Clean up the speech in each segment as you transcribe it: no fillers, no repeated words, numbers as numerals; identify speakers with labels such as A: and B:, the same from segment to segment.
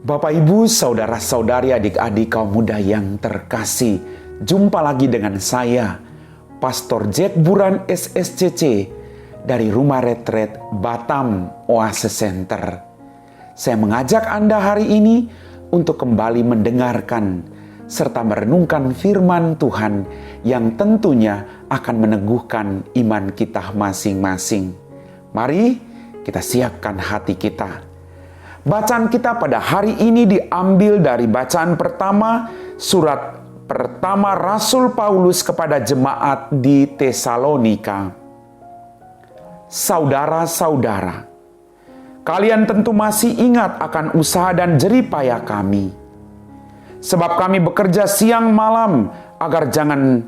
A: Bapak, Ibu, saudara-saudari, adik-adik kaum muda yang terkasih, jumpa lagi dengan saya, Pastor Jack Buran SSCC dari Rumah Retret Batam Oasis Center. Saya mengajak Anda hari ini untuk kembali mendengarkan serta merenungkan firman Tuhan yang tentunya akan meneguhkan iman kita masing-masing. Mari kita siapkan hati kita. Bacaan kita pada hari ini diambil dari bacaan pertama, surat pertama Rasul Paulus kepada jemaat di Tesalonika. Saudara-saudara, kalian tentu masih ingat akan usaha dan jerih payah kami. Sebab kami bekerja siang malam agar jangan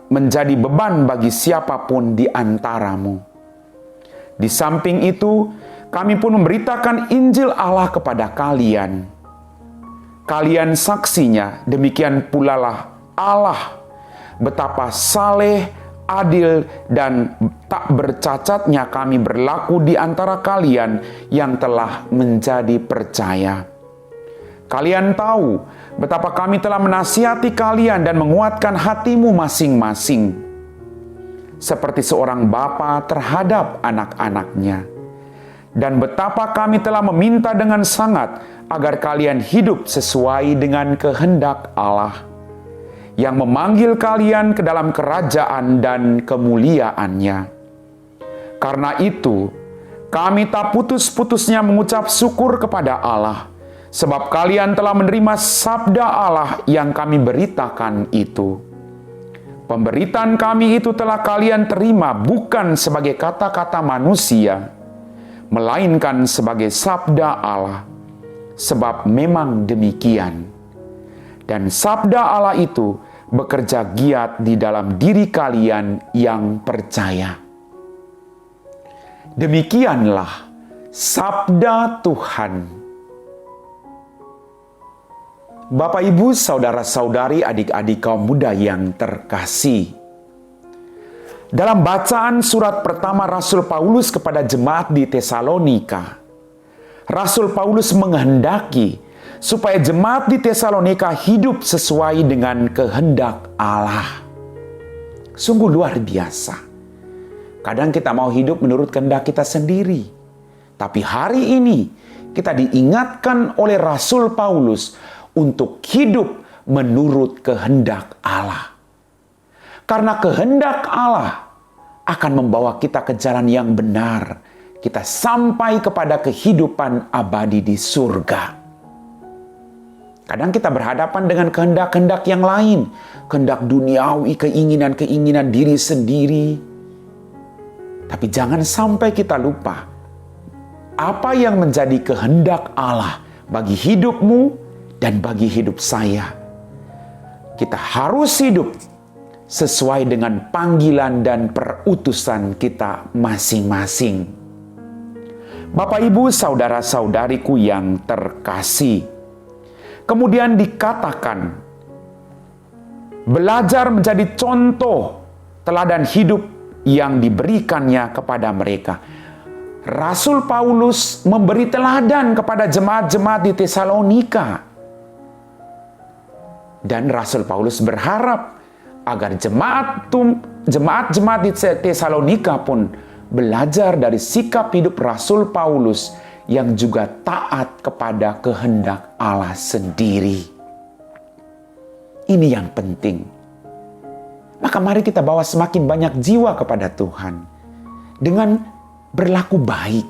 A: menjadi beban bagi siapapun di antaramu. Di samping itu, kami pun memberitakan Injil Allah kepada kalian. Kalian saksinya, demikian pula lah Allah, betapa saleh, adil, dan tak bercacatnya kami berlaku di antara kalian yang telah menjadi percaya. Kalian tahu betapa kami telah menasihati kalian dan menguatkan hatimu masing-masing, seperti seorang bapa terhadap anak-anaknya. Dan betapa kami telah meminta dengan sangat agar kalian hidup sesuai dengan kehendak Allah, yang memanggil kalian ke dalam kerajaan dan kemuliaannya. Karena itu, kami tak putus-putusnya mengucap syukur kepada Allah, sebab kalian telah menerima sabda Allah yang kami beritakan itu. Pemberitaan kami itu telah kalian terima bukan sebagai kata-kata manusia, melainkan sebagai sabda Allah, sebab memang demikian. Dan sabda Allah itu bekerja giat di dalam diri kalian yang percaya. Demikianlah sabda Tuhan. Bapak, Ibu, saudara-saudari, adik-adik kaum muda yang terkasih, dalam bacaan surat pertama Rasul Paulus kepada jemaat di Tesalonika, Rasul Paulus menghendaki supaya jemaat di Tesalonika hidup sesuai dengan kehendak Allah. Sungguh luar biasa. Kadang kita mau hidup menurut kehendak kita sendiri. Tapi hari ini kita diingatkan oleh Rasul Paulus untuk hidup menurut kehendak Allah. Karena kehendak Allah akan membawa kita ke jalan yang benar. Kita sampai kepada kehidupan abadi di surga. Kadang kita berhadapan dengan kehendak-kehendak yang lain. Kehendak duniawi, keinginan-keinginan diri sendiri. Tapi jangan sampai kita lupa apa yang menjadi kehendak Allah bagi hidupmu dan bagi hidup saya. Kita harus hidup sesuai dengan panggilan dan perutusan kita masing-masing. Bapak, Ibu, saudara-saudariku yang terkasih, kemudian dikatakan, belajar menjadi contoh teladan hidup yang diberikannya kepada mereka. Rasul Paulus memberi teladan kepada jemaat-jemaat di Tesalonika. Dan Rasul Paulus berharap agar jemaat-jemaat di Tesalonika pun belajar dari sikap hidup Rasul Paulus yang juga taat kepada kehendak Allah sendiri. Ini yang penting. Maka mari kita bawa semakin banyak jiwa kepada Tuhan dengan berlaku baik.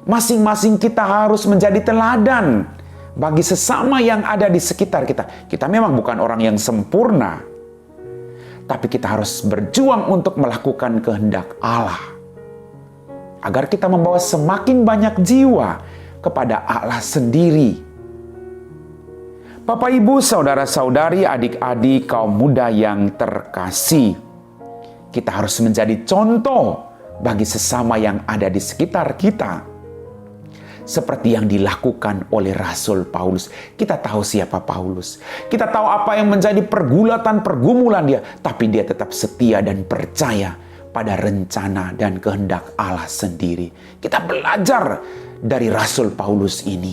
A: Masing-masing kita harus menjadi teladan bagi sesama yang ada di sekitar kita. Kita memang bukan orang yang sempurna, tapi kita harus berjuang untuk melakukan kehendak Allah, agar kita membawa semakin banyak jiwa kepada Allah sendiri. Bapak, Ibu, saudara-saudari, adik-adik kaum muda yang terkasih, kita harus menjadi contoh bagi sesama yang ada di sekitar kita. Seperti yang dilakukan oleh Rasul Paulus. Kita tahu siapa Paulus. Kita tahu apa yang menjadi pergumulan dia. Tapi dia tetap setia dan percaya pada rencana dan kehendak Allah sendiri. Kita belajar dari Rasul Paulus ini.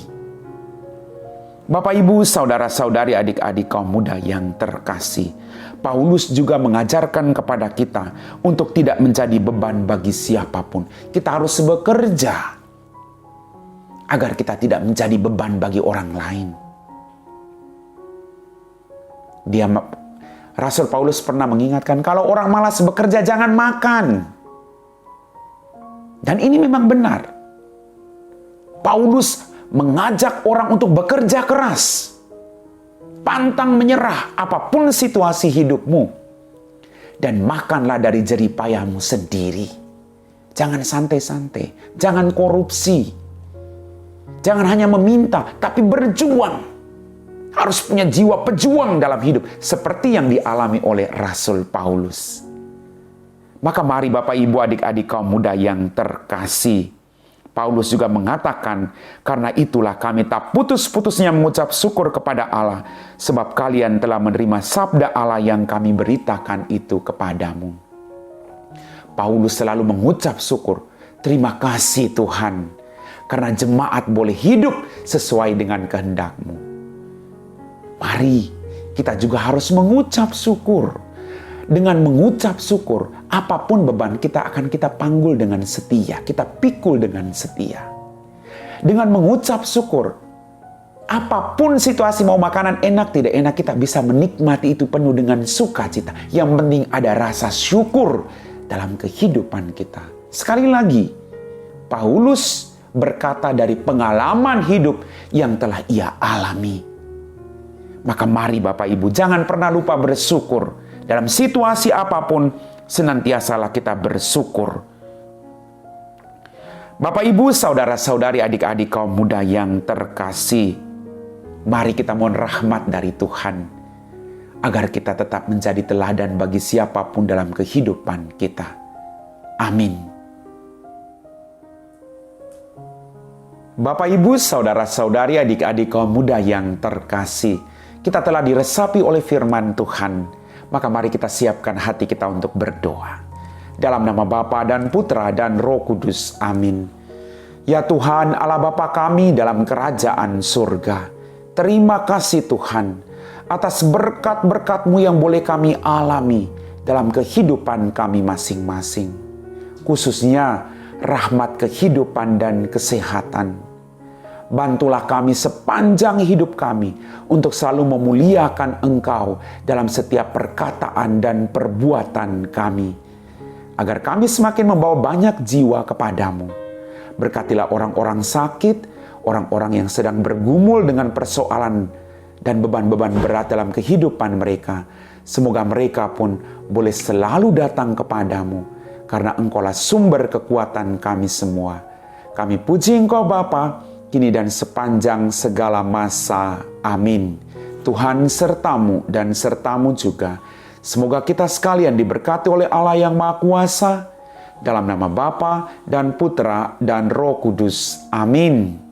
A: Bapak, Ibu, saudara-saudari, adik-adik kaum muda yang terkasih, Paulus juga mengajarkan kepada kita untuk tidak menjadi beban bagi siapapun. Kita harus bekerja agar kita tidak menjadi beban bagi orang lain. Rasul Paulus pernah mengingatkan, kalau orang malas bekerja jangan makan. Dan ini memang benar. Paulus mengajak orang untuk bekerja keras, pantang menyerah apapun situasi hidupmu, dan makanlah dari jerih payahmu sendiri. Jangan santai-santai, jangan korupsi, jangan hanya meminta, tapi berjuang. Harus punya jiwa pejuang dalam hidup, seperti yang dialami oleh Rasul Paulus. Maka mari Bapak, Ibu, adik-adik kaum muda yang terkasih, Paulus juga mengatakan, karena itulah kami tak putus-putusnya mengucap syukur kepada Allah, sebab kalian telah menerima sabda Allah yang kami beritakan itu kepadamu. Paulus selalu mengucap syukur, terima kasih Tuhan, karena jemaat boleh hidup sesuai dengan kehendak-Mu. Mari kita juga harus mengucap syukur. Dengan mengucap syukur, apapun beban kita akan kita panggul dengan setia, kita pikul dengan setia. Dengan mengucap syukur, apapun situasi, mau makanan enak tidak enak, kita bisa menikmati itu penuh dengan sukacita. Yang penting ada rasa syukur dalam kehidupan kita. Sekali lagi, Paulus berkata dari pengalaman hidup yang telah ia alami. Maka mari Bapak Ibu, jangan pernah lupa bersyukur. Dalam situasi apapun, senantiasalah kita bersyukur. Bapak, Ibu, saudara-saudari, adik-adik kaum muda yang terkasih, mari kita mohon rahmat dari Tuhan, agar kita tetap menjadi teladan bagi siapapun dalam kehidupan kita. Amin. Bapak, Ibu, saudara-saudari, adik-adik kaum muda yang terkasih, kita telah diresapi oleh firman Tuhan. Maka mari kita siapkan hati kita untuk berdoa. Dalam nama Bapa dan Putra dan Roh Kudus. Amin. Ya Tuhan, Allah Bapa kami dalam kerajaan surga, terima kasih Tuhan atas berkat-berkat-Mu yang boleh kami alami dalam kehidupan kami masing-masing. Khususnya rahmat kehidupan dan kesehatan. Bantulah kami sepanjang hidup kami untuk selalu memuliakan Engkau dalam setiap perkataan dan perbuatan kami, agar kami semakin membawa banyak jiwa kepadamu. Berkatilah orang-orang sakit, orang-orang yang sedang bergumul dengan persoalan dan beban-beban berat dalam kehidupan mereka. Semoga mereka pun boleh selalu datang kepadamu, karena Engkaulah sumber kekuatan kami semua. Kami puji Engkau Bapa, kini dan sepanjang segala masa. Amin. Tuhan sertamu dan sertamu juga. Semoga kita sekalian diberkati oleh Allah yang Maha Kuasa. Dalam nama Bapa dan Putra dan Roh Kudus. Amin.